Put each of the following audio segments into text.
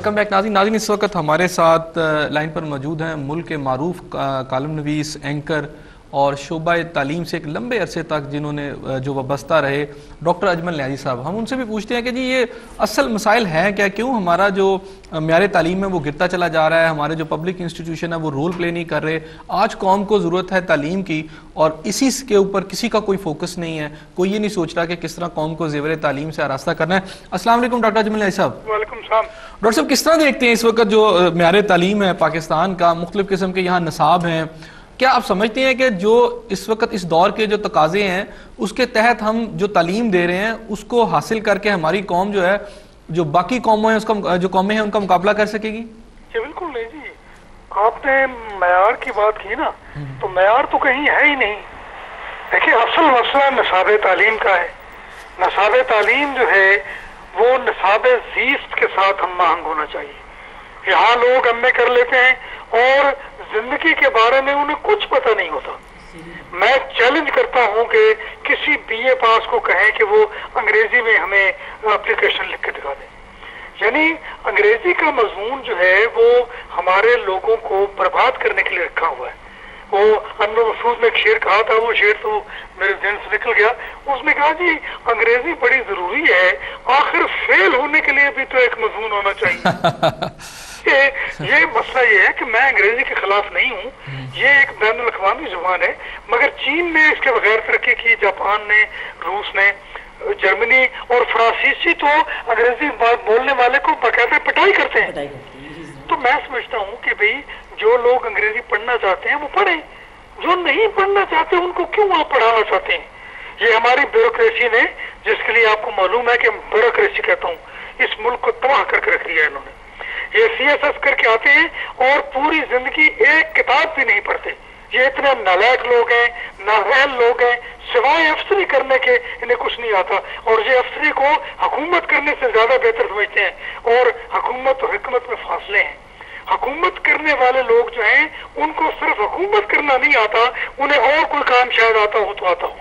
Welcome back ناظرین اس وقت ہمارے ساتھ لائن پر موجود ہیں ملک کے معروف کالم نویس، اینکر اور شعبہ تعلیم سے ایک لمبے عرصے تک جنہوں نے جو وابستہ رہے، ڈاکٹر اجمل نیازی صاحب. ہم ان سے بھی پوچھتے ہیں کہ جی یہ اصل مسائل ہیں کیا، کیوں ہمارا جو معیار تعلیم ہے وہ گرتا چلا جا رہا ہے، ہمارے جو پبلک انسٹیٹیوشن ہے وہ رول پلے نہیں کر رہے. آج قوم کو ضرورت ہے تعلیم کی اور اسی کے اوپر کسی کا کوئی فوکس نہیں ہے، کوئی یہ نہیں سوچ رہا کہ کس طرح قوم کو زیور تعلیم سے آراستہ کرنا ہے. السلام علیکم ڈاکٹر اجمل نیازی صاحب. وعلیکم السلام. ڈاکٹر صاحب کس طرح دیکھتے ہیں اس وقت جو معیار تعلیم ہے پاکستان کا، مختلف قسم کے یہاں نصاب ہیں، کیا آپ سمجھتے ہیں کہ جو اس وقت اس دور کے جو تقاضے ہیں اس کے تحت ہم جو تعلیم دے رہے ہیں اس کو حاصل کر کے ہماری قوم جو ہے جو باقی قوموں ہیں اس کا جو قومیں ہیں ان کا مقابلہ کر سکے گی؟ جی بالکل نہیں جی، آپ نے معیار کی بات کی نا، تو معیار تو کہیں ہے ہی نہیں. دیکھیں اصل مسئلہ نصاب تعلیم کا ہے. نصاب تعلیم جو ہے وہ نصاب زیست کے ساتھ ہم آہنگ ہونا چاہیے. یہاں لوگ ایم اے کر لیتے ہیں اور زندگی کے بارے میں انہیں کچھ پتہ نہیں ہوتا. میں چیلنج کرتا ہوں کہ کسی بی اے پاس کو کہیں کہ وہ انگریزی میں ہمیں اپلیکیشن لکھ کے دکھا دیں. یعنی انگریزی کا مضمون جو ہے وہ ہمارے لوگوں کو برباد کرنے کے لیے رکھا ہوا ہے. وہ انور مسعود نے ایک شعر کہا تھا، وہ شعر تو میرے ذہن سے نکل گیا. اس نے کہا جی انگریزی بڑی ضروری ہے، آخر فیل ہونے کے لیے بھی تو ایک مضمون ہونا چاہیے. یہ مسئلہ یہ ہے کہ میں انگریزی کے خلاف نہیں ہوں، یہ ایک بین الاقوامی زبان ہے، مگر چین نے اس کے بغیر ترقی کی، جاپان نے، روس نے، جرمنی اور فرانسیسی تو انگریزی بولنے والے کو باقاعدہ پٹائی کرتے ہیں. تو میں سمجھتا ہوں کہ بھئی جو لوگ انگریزی پڑھنا چاہتے ہیں وہ پڑھیں، جو نہیں پڑھنا چاہتے ان کو کیوں آپ پڑھانا چاہتے ہیں؟ یہ ہماری بیوروکریسی نے، جس کے لیے آپ کو معلوم ہے کہ بیوروکریسی کہتا ہوں، اس ملک کو تباہ کر کے رکھ دیا ہے انہوں نے. یہ سی ایس ایس کر کے آتے ہیں اور پوری زندگی ایک کتاب بھی نہیں پڑھتے. یہ اتنے نالائق لوگ ہیں، نااہل لوگ ہیں، سوائے افسری کرنے کے انہیں کچھ نہیں آتا، اور یہ افسری کو حکومت کرنے سے زیادہ بہتر سمجھتے ہیں، اور حکومت اور حکمت میں فاصلے ہیں. حکومت کرنے والے لوگ جو ہیں ان کو صرف حکومت کرنا نہیں آتا، انہیں اور کوئی کام شاید آتا ہو تو آتا ہو.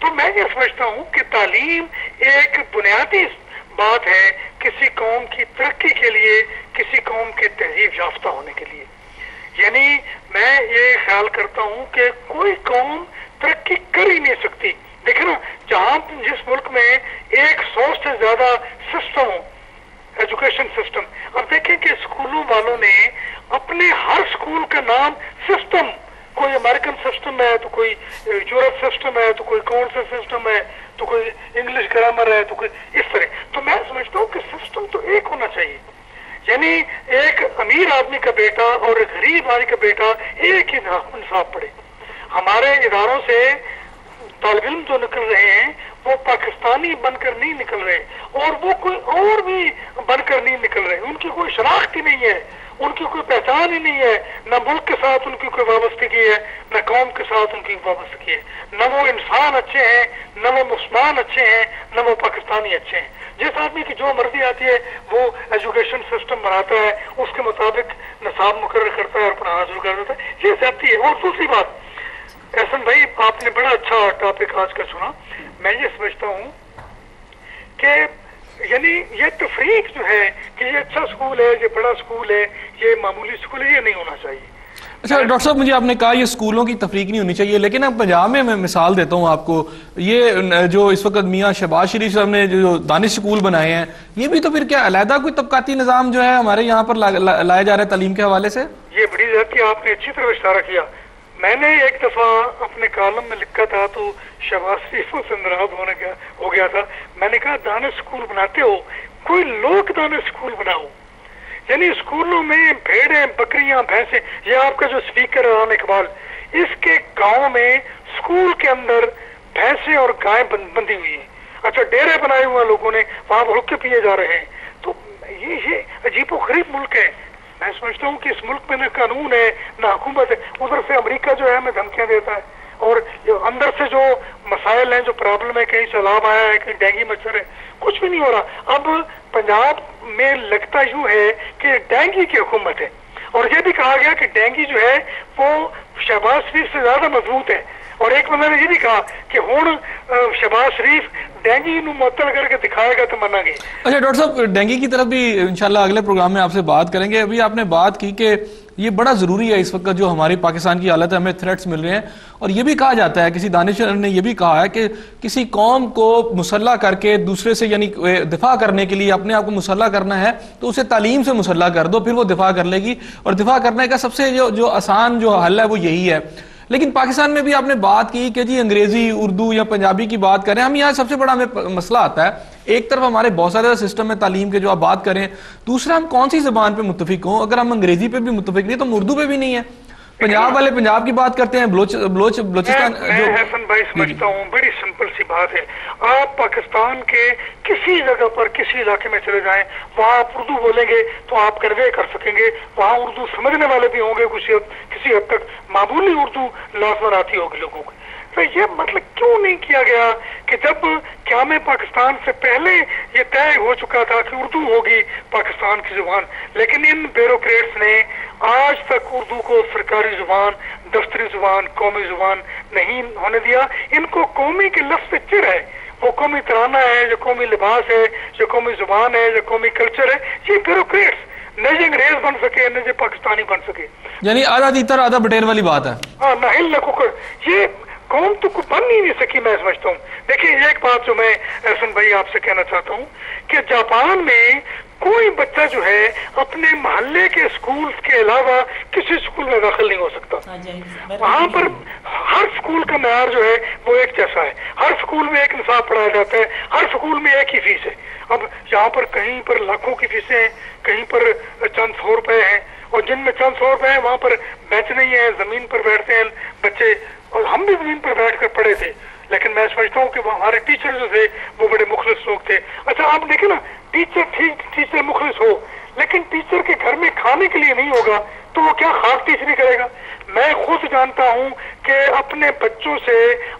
تو میں یہ سمجھتا ہوں کہ تعلیم ایک بنیادی بات ہے کسی قوم کی ترقی کے لیے، کسی قوم کے تہذیب یافتہ ہونے کے لیے. یعنی میں یہ خیال کرتا ہوں کہ کوئی قوم ترقی کر ہی نہیں سکتی. دیکھیں نا، جہاں جس ملک میں 100 سے زیادہ سسٹم ہو، ایجوکیشن سسٹم، اب دیکھیں کہ اسکولوں والوں نے اپنے ہر اسکول کا نام سسٹم، کوئی امریکن سسٹم ہے تو کوئی یورپ سسٹم ہے تو کوئی کون سا سسٹم ہے تو کوئی انگلش گرامر ہے تو کوئی اس طرح. تو میں سمجھتا ہوں کہ سسٹم تو ایک ہونا چاہیے. یعنی ایک امیر آدمی کا بیٹا اور ایک غریب آدمی کا بیٹا ایک ہی نصاب پڑھے. ہمارے اداروں سے طالب علم جو نکل رہے ہیں وہ پاکستانی بن کر نہیں نکل رہے، اور وہ کوئی اور بھی بن کر نہیں نکل رہے. ان کی کوئی شناخت ہی نہیں ہے، ان کی کوئی پہچان ہی نہیں ہے، نہ ملک کے ساتھ ان کی کوئی وابستگی ہے، نہ قوم کے ساتھ ان کی وابستگی ہے. نہ وہ انسان اچھے ہیں، نہ وہ مسلمان اچھے ہیں، نہ وہ پاکستانی اچھے ہیں. جس آدمی کی جو مرضی آتی ہے وہ ایجوکیشن سسٹم بناتا ہے، اس کے مطابق نصاب مقرر کرتا ہے اور پڑھانا شروع کر دیتا ہے. یہ زیادتی ہے. اور دوسری بات، احسن بھائی آپ نے بڑا اچھا ٹاپک آج کا چنا. میں یہ سمجھتا ہوں کہ یعنی یہ تفریق جو ہے کہ یہ اچھا سکول ہے، یہ بڑا سکول ہے، یہ معمولی سکول ہے، یہ نہیں ہونا چاہیے. اچھا ڈاکٹر صاحب، مجھے آپ نے کہا یہ اسکولوں کی تفریق نہیں ہونی چاہیے، لیکن اب پنجاب میں مثال دیتا ہوں آپ کو، یہ جو اس وقت میاں شہباز شریف صاحب نے جو دانش اسکول بنائے ہیں، یہ بھی تو پھر کیا علیحدہ کوئی طبقاتی نظام جو ہے ہمارے یہاں پر لایا جا رہا ہے تعلیم کے حوالے سے؟ یہ بڑی زیادتی آپ نے اچھی طرح اشارہ کیا. میں نے ایک دفعہ اپنے کالم میں لکھا تھا تو شہباز شریف سے ناراض ہو گیا تھا. میں نے کہا دانش اسکول بناتے ہو، کوئی لوک دانش اسکول بناؤ. یعنی اسکولوں میں بھیڑیں، بکریاں، بھینسیں، یہ آپ کا جو اسپیکر رام اقبال، اس کے گاؤں میں اسکول کے اندر بھینسیں اور گائیں بندھی ہوئی ہیں. اچھا ڈیرے بنائے ہوئے لوگوں نے، وہاں حقے پیے جا رہے ہیں. تو یہ عجیب و غریب ملک ہے. میں سمجھتا ہوں کہ اس ملک میں نہ قانون ہے نہ حکومت ہے. ادھر سے امریکہ جو ہے ہمیں دھمکیاں دیتا ہے، اور اندر سے جو مسائل ہیں، جو پرابلم ہے، کہیں سیلاب آیا ہے، کہیں ڈینگی مچھر ہے، کچھ بھی نہیں ہو رہا. اب پنجاب میں لگتا یوں ہے کہ ڈینگی کی حکومت ہے، اور یہ بھی کہا گیا کہ ڈینگی جو ہے وہ شہباز شریف سے زیادہ مضبوط ہے. اور ایک بندہ نے یہ بھی کہا کہ ہوں شہباز شریف ڈینگی نو معطل کر کے دکھائے گا تو منا گے. اچھا ڈاکٹر صاحب ڈینگی کی طرف بھی انشاءاللہ اگلے پروگرام میں آپ سے بات کریں گے. ابھی آپ نے بات کی کہ یہ بڑا ضروری ہے اس وقت جو ہماری پاکستان کی حالت ہے, ہمیں تھریٹس مل رہے ہیں, اور یہ بھی کہا جاتا ہے, کسی دانشور نے یہ بھی کہا ہے کہ کسی قوم کو مسلح کر کے دوسرے سے یعنی دفاع کرنے کے لیے اپنے آپ کو مسلح کرنا ہے تو اسے تعلیم سے مسلح کر دو, پھر وہ دفاع کر لے گی, اور دفاع کرنے کا سب سے جو آسان جو حل ہے وہ یہی ہے. لیکن پاکستان میں بھی آپ نے بات کی کہ جی انگریزی, اردو یا پنجابی کی بات کریں, ہم یہاں سب سے بڑا ہمیں مسئلہ آتا ہے, ایک طرف ہمارے بہت سارے سسٹم ہے تعلیم کے جو آپ بات کریں, دوسرا ہم کون سی زبان پہ متفق ہوں. اگر ہم انگریزی پہ بھی متفق نہیں تو ہم اردو پہ بھی نہیں ہے. پنجاب والے پنجاب کی بات کرتے ہیں, بلوچستان. میں حسن بھائی سمجھتا ہوں بڑی سمپل سی بات ہے, آپ پاکستان کے کسی جگہ پر کسی علاقے میں چلے جائیں, وہاں آپ اردو بولیں گے تو آپ کنوے کر سکیں گے, وہاں اردو سمجھنے والے بھی ہوں گے, کسی حد تک معمولی اردو لازمن آتی ہوگی لوگوں کو. تو یہ مطلب کیوں نہیں کیا گیا کہ جب قیام پاکستان سے پہلے یہ طے ہو چکا تھا کہ اردو ہوگی پاکستان کی زبان, لیکن ان بیوروکریٹس نے آج تک اردو کو سرکاری زبان, دفتری زبان, قومی زبان نہیں ہونے دیا. ان کو قومی کے لفظ سے چڑ ہے, وہ قومی ترانہ ہے, جو قومی لباس ہے, جو قومی زبان ہے, جو قومی کلچر ہے, یہ بیوروکریٹس نہ یہ انگریز بن سکے نہ یہ پاکستانی بن سکے. یعنی آدھا تیتر آدھا بٹیر والی بات ہے. ہاں, نہ ہل نہ ککڑ, یہ قوم تو بن ہی نہیں سکی. میں سمجھتا ہوں, دیکھیں ایک بات جو میں احسن بھائی آپ سے کہنا چاہتا ہوں کہ جاپان میں کوئی بچہ جو ہے اپنے محلے کے اسکول کے علاوہ کسی اسکول میں داخل نہیں ہو سکتا. وہاں پر ہر اسکول کا معیار جو ہے وہ ایک جیسا ہے, ہر اسکول میں ایک نصاب پڑھایا جاتا ہے, ہر اسکول میں ایک ہی فیس ہے. اب یہاں پر کہیں پر لاکھوں کی فیسیں ہیں, کہیں پر چند 100 روپے ہیں, اور جن میں چند 100 روپے ہیں وہاں پر بینچ نہیں ہے, زمین پر بیٹھتے ہیں بچے, اور ہم بھی زمین پر بیٹھ کر پڑھے تھے. لیکن میں سمجھتا ہوں کہ وہ ہمارے ٹیچر جو تھے وہ بڑے مخلص لوگ تھے. اچھا آپ دیکھیں نا, ٹیچر مخلص ہو لیکن ٹیچر کے گھر میں کھانے کے لیے نہیں ہوگا تو وہ کیا خاص ٹیچری کرے گا. میں خود جانتا ہوں کہ اپنے بچوں سے,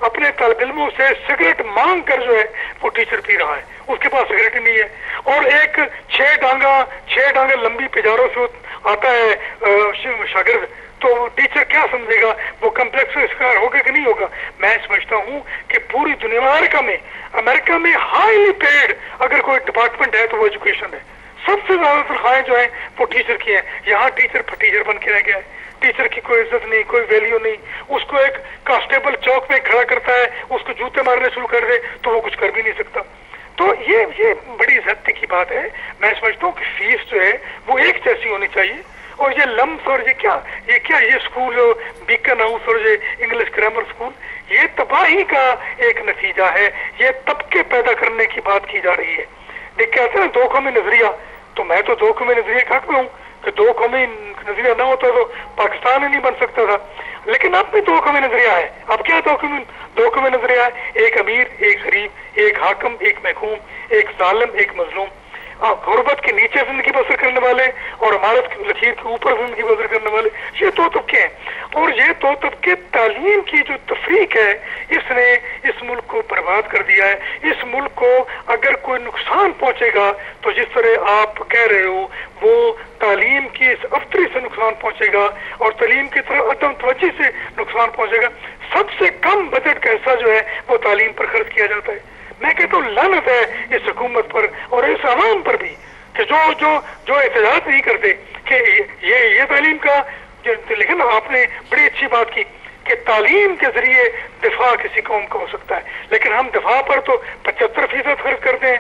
اپنے طالب علموں سے سگریٹ مانگ کر جو ہے وہ ٹیچر پی رہا ہے, اس کے پاس سگریٹ ہی نہیں ہے, اور ایک 6 ڈانگا لمبی پیجاروں سے آتا ہے شاگرد, تو ٹیچر کیا سمجھے گا, وہ کمپلیکس کا شکار ہوگا کہ نہیں ہوگا. میں سمجھتا ہوں کہ پوری دنیا, امریکہ میں ہائیلی پیڈ اگر کوئی ڈپارٹمنٹ ہے تو وہ ایجوکیشن ہے. سب سے زیادہ تنخواہیں جو ہیں وہ ٹیچر کی ہیں. یہاں ٹیچر پھٹیچر بن کے رہ گیا ہے, ٹیچر کی کوئی عزت نہیں, کوئی ویلیو نہیں. اس کو ایک کانسٹیبل چوک میں کھڑا کرتا ہے, اس کو جوتے مارنے شروع کر دے تو وہ کچھ کر بھی نہیں سکتا. تو یہ بڑی عزت کی بات ہے. میں سمجھتا ہوں کہ فیس جو ہے وہ ایک جیسی ہونی چاہیے, اور یہ لمس اور یہ اسکول بیکن ہاؤس اور یہ انگلش گرامر اسکول, یہ تباہی کا ایک نتیجہ ہے. یہ طبقے پیدا کرنے کی بات کی جا رہی ہے. دیکھ کہتے ہیں 2 قومی نظریہ, تو میں تو 2 قومی نظریے کے حق میں ہوں کہ 2 قومی نظریہ نہ ہوتا تو پاکستان ہی نہیں بن سکتا تھا. لیکن اب بھی 2 قومی نظریہ ہے. اب کیا 2 قومی نظریہ ہے, ایک امیر, ایک غریب, ایک حاکم, ایک محکوم, ایک ظالم, ایک مظلوم, غربت کے نیچے زندگی بسر کرنے والے اور عمارت کی لکیر کے اوپر زندگی بسر کرنے والے, یہ 2 طبقے ہیں. اور یہ 2 طبقے تعلیم کی جو تفریق ہے اس نے اس ملک کو برباد کر دیا ہے. اس ملک کو اگر کوئی نقصان پہنچے گا تو جس طرح آپ کہہ رہے ہو وہ تعلیم کی اس افطری سے نقصان پہنچے گا, اور تعلیم کی طرف عدم توجہ سے نقصان پہنچے گا. سب سے کم بجٹ کا حصہ جو ہے وہ تعلیم پر خرچ کیا جاتا ہے. میں کہتا ہوں لعنت ہے اس حکومت پر اور اس عوام پر بھی کہ جو احتجاج نہیں کرتے کہ یہ تعلیم کا. لیکن آپ نے بڑی اچھی بات کی کہ تعلیم کے ذریعے دفاع کسی قوم کا ہو سکتا ہے, لیکن ہم دفاع پر تو 75% خرچ کرتے ہیں.